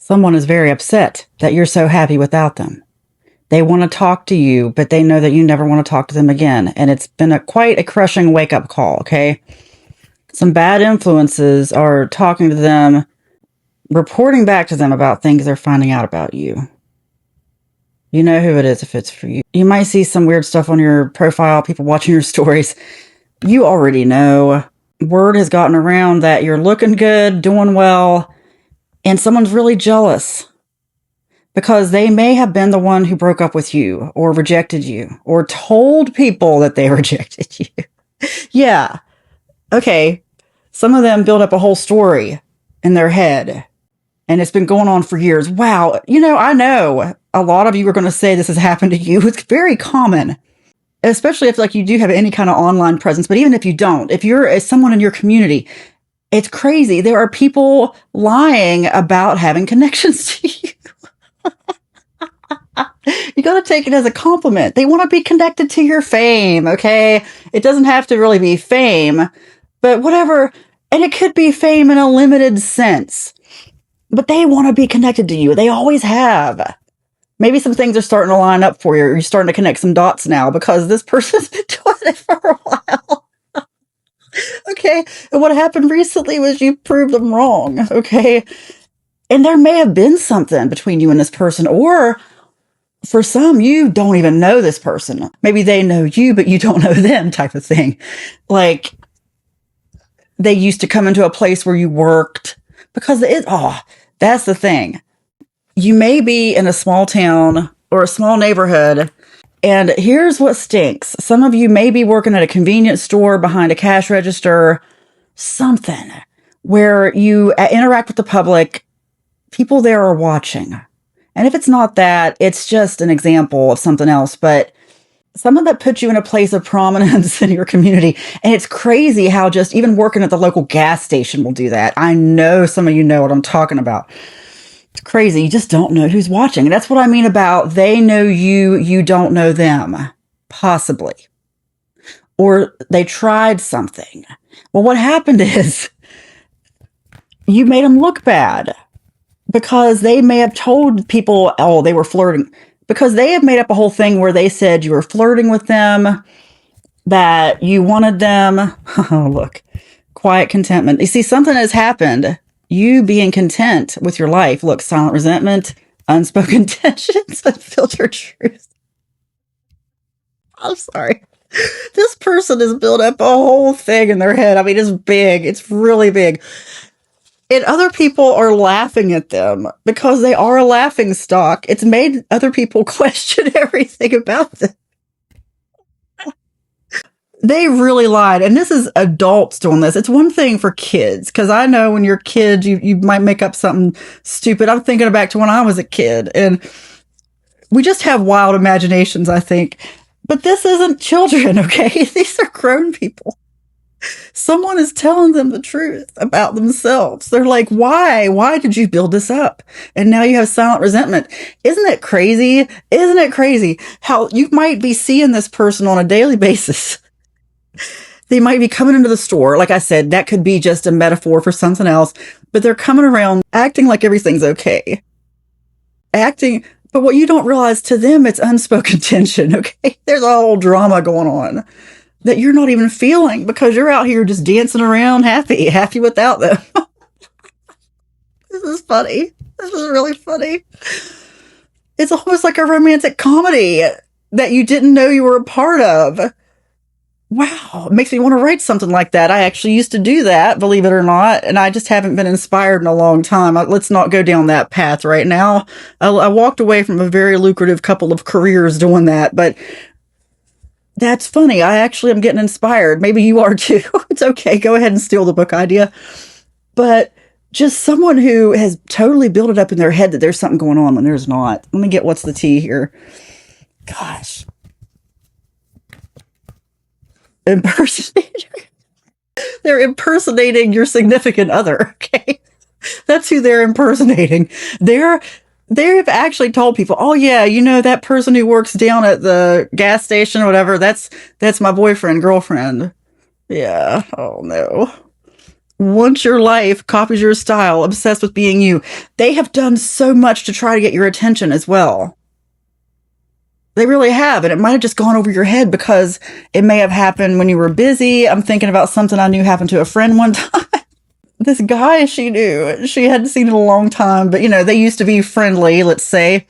Someone is very upset that you're so happy without them. They want to talk to you, but they know that you never want to talk to them again. And it's been quite a crushing wake-up call, okay? Some bad influences are talking to them, reporting back to them about things they're finding out about you. You know who it is if it's for you. You might see some weird stuff on your profile, people watching your stories. You already know. Word has gotten around that you're looking good, doing well, and someone's really jealous because they may have been the one who broke up with you or rejected you or told people that they rejected you. Yeah. Okay. Some of them build up a whole story in their head and it's been going on for years. Wow. I know a lot of you are going to say this has happened to you. It's very common, especially if you do have any kind of online presence. But even if you don't, if you're someone in your community, it's crazy. There are people lying about having connections to you. You got to take it as a compliment. They want to be connected to your fame, okay? It doesn't have to really be fame, but whatever. And it could be fame in a limited sense. But they want to be connected to you. They always have. Maybe some things are starting to line up for you. You're starting to connect some dots now because this person's been doing it for a while. Okay. And what happened recently was you proved them wrong. Okay. And there may have been something between you and this person, or for some, you don't even know this person. Maybe they know you, but you don't know them, type of thing. Like they used to come into a place where you worked because that's the thing. You may be in a small town or a small neighborhood, and here's what stinks. Some of you may be working at a convenience store behind a cash register, something where you interact with the public. People there are watching. And if it's not that, it's just an example of something else. But someone that puts you in a place of prominence in your community. And it's crazy how just even working at the local gas station will do that. I know some of you know what I'm talking about. It's crazy. You just don't know who's watching. And that's what I mean about they know you, you don't know them. Possibly. Or they tried something. Well, what happened is you made them look bad. Because they may have told people, they were flirting. Because they have made up a whole thing where they said you were flirting with them, that you wanted them. Oh, look. Quiet contentment. You see, something has happened. You being content with your life. Look, silent resentment, unspoken tensions, unfiltered truth. I'm sorry. This person has built up a whole thing in their head. I mean, it's big. It's really big. And other people are laughing at them because they are a laughing stock. It's made other people question everything about them. They really lied. And this is adults doing this. It's one thing for kids, because I know when you're kids, you might make up something stupid. I'm thinking back to when I was a kid, and we just have wild imaginations, I think. But this isn't children, okay? These are grown people. Someone is telling them the truth about themselves. They're like, why? Why did you build this up? And now you have silent resentment. Isn't it crazy? Isn't it crazy how you might be seeing this person on a daily basis? They might be coming into the store. Like I said, that could be just a metaphor for something else, but they're coming around acting like everything's okay. But what you don't realize, to them, it's unspoken tension, okay? There's a whole drama going on that you're not even feeling because you're out here just dancing around happy without them. This is funny. This is really funny. It's almost like a romantic comedy that you didn't know you were a part of. Wow. It makes me want to write something like that. I actually used to do that, believe it or not, and I just haven't been inspired in a long time. Let's not go down that path right now. I walked away from a very lucrative couple of careers doing that, but that's funny. I actually am getting inspired. Maybe you are too. It's okay. Go ahead and steal the book idea. But just someone who has totally built it up in their head that there's something going on when there's not. Let me get what's the tea here. Gosh. They're impersonating your significant other. Okay. That's who they're impersonating. They've actually told people, oh yeah, that person who works down at the gas station or whatever, that's my boyfriend, girlfriend. Yeah. Oh no. wants your life, copies your style, obsessed with being you. They have done so much to try to get your attention as well. They really have. And it might have just gone over your head because it may have happened when you were busy. I'm thinking about something I knew happened to a friend one time. This guy she knew, she hadn't seen in a long time, but they used to be friendly, let's say.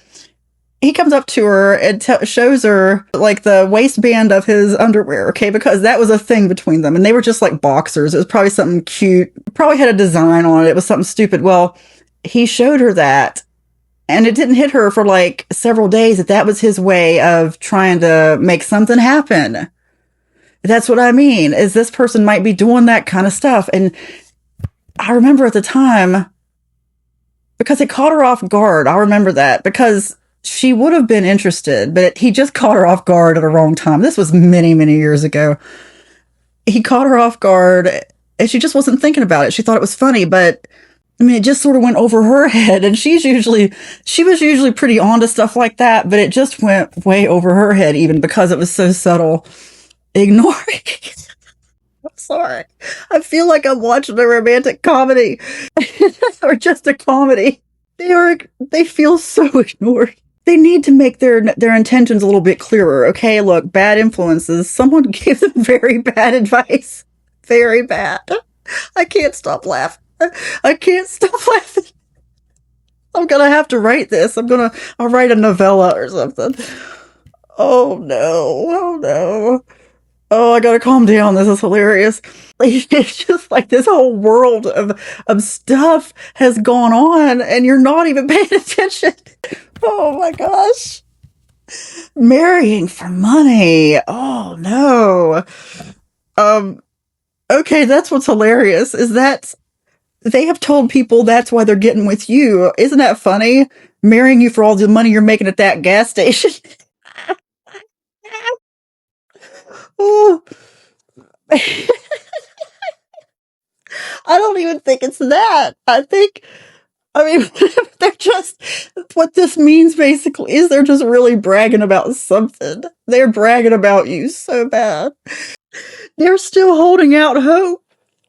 He comes up to her and shows her like the waistband of his underwear, okay? Because that was a thing between them. And they were just like boxers. It was probably something cute. Probably had a design on it. It was something stupid. Well, he showed her that. And it didn't hit her for like several days that was his way of trying to make something happen. That's what I mean, is this person might be doing that kind of stuff. And I remember at the time, because it caught her off guard. I remember that because she would have been interested, but he just caught her off guard at the wrong time. This was many, many years ago. He caught her off guard and she just wasn't thinking about it. She thought it was funny, but I mean, it just sort of went over her head, and she was usually pretty on to stuff like that, but it just went way over her head, even because it was so subtle. Ignoring it. I'm sorry. I feel like I'm watching a romantic comedy or just a comedy. They feel so ignored. They need to make their intentions a little bit clearer. Okay, look, bad influences. Someone gave them very bad advice. Very bad. I can't stop laughing. I can't stop laughing. I'm gonna have to write this. I'll write a novella or something. Oh no. Oh no. Oh, I gotta calm down. This is hilarious. It's just like this whole world of stuff has gone on and you're not even paying attention. Oh my gosh. Marrying for money. Oh no. Okay, that's what's hilarious, is that they have told people that's why they're getting with you. Isn't that funny? Marrying you for all the money you're making at that gas station. Oh. I don't even think it's that. I mean, they're just, what this means basically is they're just really bragging about something. They're bragging about you so bad. They're still holding out hope.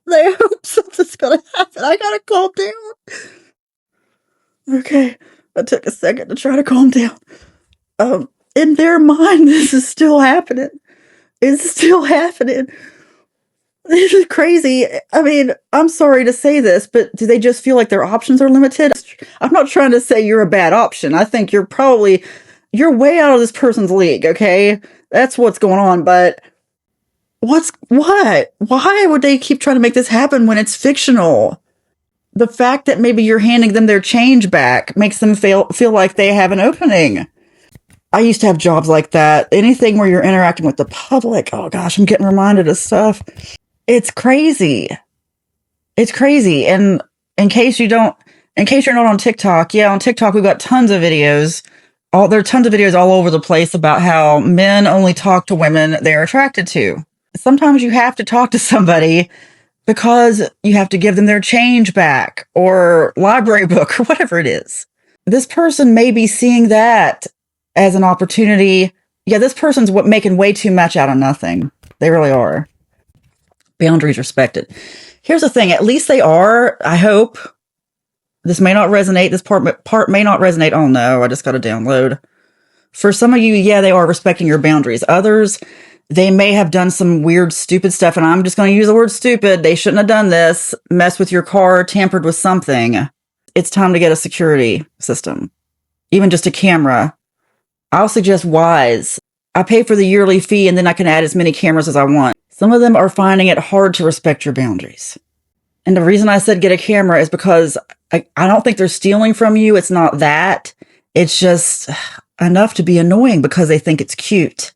They hope something's gonna happen. I gotta calm down. Okay, I took a second to try to calm down. In their mind, this is still happening. It's still happening. This is crazy. I mean, I'm sorry to say this, but do they just feel like their options are limited? I'm not trying to say you're a bad option. I think you're way out of this person's league, okay? That's what's going on, but what? Why would they keep trying to make this happen when it's fictional? The fact that maybe you're handing them their change back makes them feel like they have an opening. I used to have jobs like that. Anything where you're interacting with the public. Oh gosh, I'm getting reminded of stuff. It's crazy. It's crazy. And in case you're not on TikTok, yeah, on TikTok we've got tons of videos. There are tons of videos all over the place about how men only talk to women they're attracted to. Sometimes you have to talk to somebody because you have to give them their change back or library book or whatever it is. This person may be seeing that as an opportunity. Yeah, this person's making way too much out of nothing. They really are. Boundaries respected. Here's the thing. At least they are. I hope. This may not resonate. This part may not resonate. Oh no, I just got to download. For some of you, yeah, they are respecting your boundaries. Others, they may have done some weird, stupid stuff. And I'm just going to use the word stupid. They shouldn't have done this. Mess with your car, tampered with something. It's time to get a security system. Even just a camera. I'll suggest Wise. I pay for the yearly fee and then I can add as many cameras as I want. Some of them are finding it hard to respect your boundaries. And the reason I said get a camera is because I don't think they're stealing from you. It's not that. It's just enough to be annoying because they think it's cute.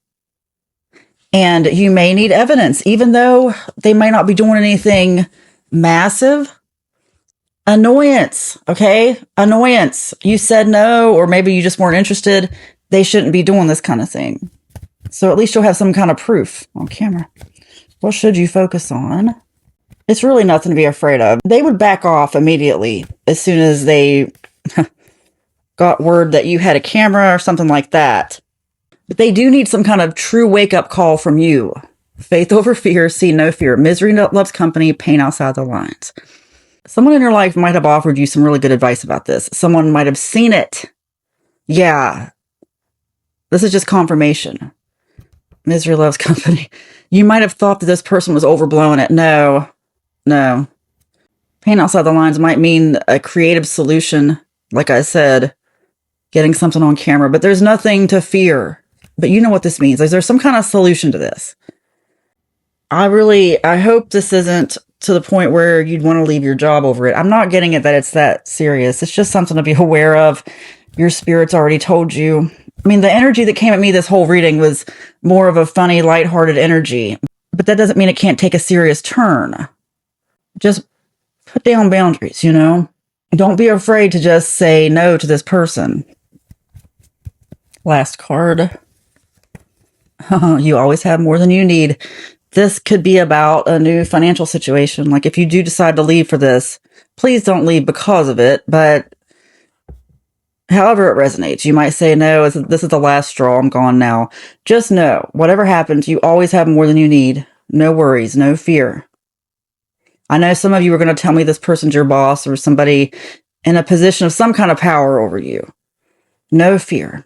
And you may need evidence, even though they may not be doing anything massive. Annoyance, okay? Annoyance. You said no, or maybe you just weren't interested. They shouldn't be doing this kind of thing. So at least you'll have some kind of proof on camera. What should you focus on? It's really nothing to be afraid of. They would back off immediately as soon as they got word that you had a camera or something like that. But they do need some kind of true wake-up call from you. Faith over fear, see no fear. Misery loves company, pain outside the lines. Someone in your life might have offered you some really good advice about this. Someone might have seen it. Yeah. This is just confirmation. Misery loves company. You might have thought that this person was overblowing it. No. Pain outside the lines might mean a creative solution. Like I said, getting something on camera, but there's nothing to fear. But you know what this means. There's some kind of solution to this. I hope this isn't to the point where you'd want to leave your job over it. I'm not getting it that it's that serious. It's just something to be aware of. Your spirit's already told you. I mean, the energy that came at me this whole reading was more of a funny, lighthearted energy. But that doesn't mean it can't take a serious turn. Just put down boundaries, you know? Don't be afraid to just say no to this person. Last card. You always have more than you need. This could be about a new financial situation. Like if you do decide to leave for this, please don't leave because of it. But however it resonates, you might say, no, this is the last straw. I'm gone now. Just know, whatever happens, you always have more than you need. No worries, no fear. I know some of you are going to tell me this person's your boss or somebody in a position of some kind of power over you. No fear.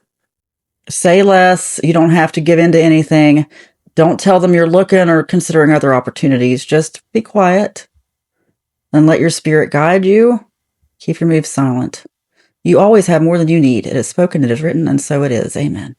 Say less. You don't have to give in to anything. Don't tell them you're looking or considering other opportunities. Just be quiet and let your spirit guide you. Keep your moves silent. You always have more than you need. It is spoken, it is written, and so it is. Amen.